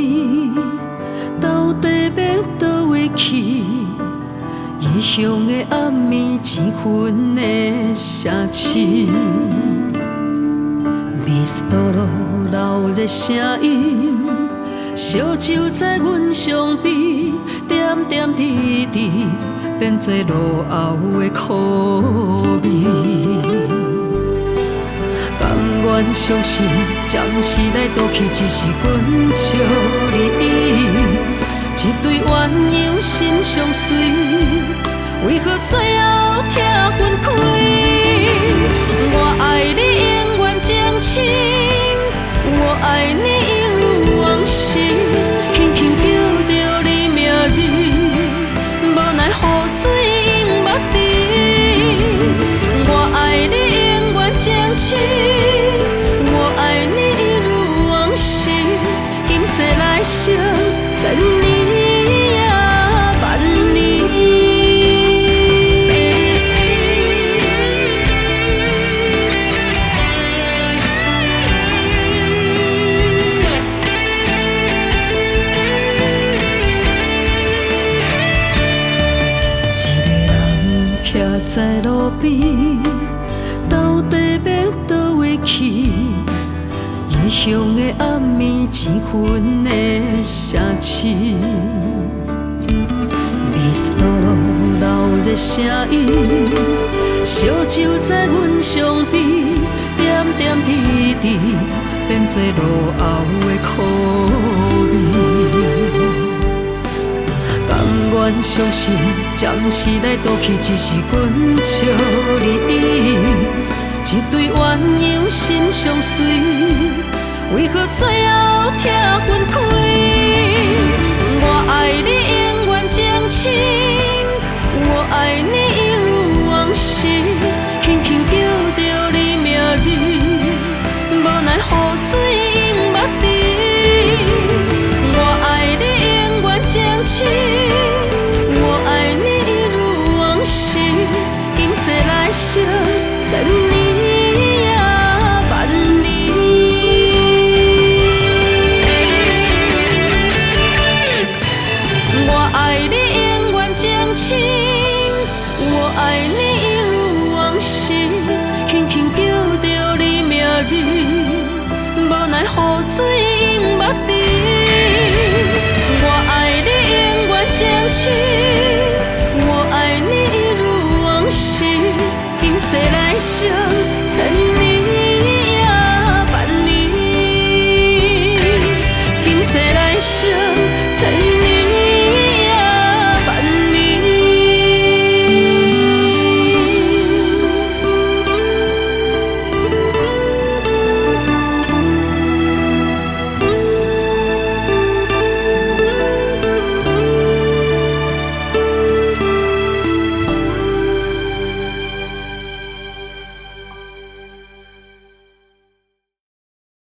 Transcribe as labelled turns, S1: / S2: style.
S1: 边，到底要倒位去？异乡的暗暝，千分的城市。迷失道路，闹热声音，烧酒在阮伤悲，点点滴滴，变做落后的苦味。甘愿相信，暂时来倒去，只是阮笑你。一对鸳鸯心相随，为何最后拆分开？我爱你永远情深，我爱你一如往昔，轻轻叫着你名字，无奈雨水淹目滴。我爱你永远情深，我爱你一如往昔，今世来生千年也万年。在路边，到底要倒位去？异乡的暗暝，千分的城市。迷失道路，闹热声音，烧酒在阮伤悲，点点滴滴，变做落后的苦味。甘愿相信，暂时来倒去，只是阮笑你。一对鸳鸯心相随，为何最后拆分开？我爱你永远情深，我爱你一如往昔，轻轻叫着你名字，无奈雨水淹目滴。我爱你永远情深，我爱你一如往昔，今世来生千年也万年。我爱你永远情深，我爱你一如往昔，轻轻叫着你名字，无奈雨水淹目滴。我爱你永远情深，我爱你一如往昔，今世来生千年也万年，今世来生。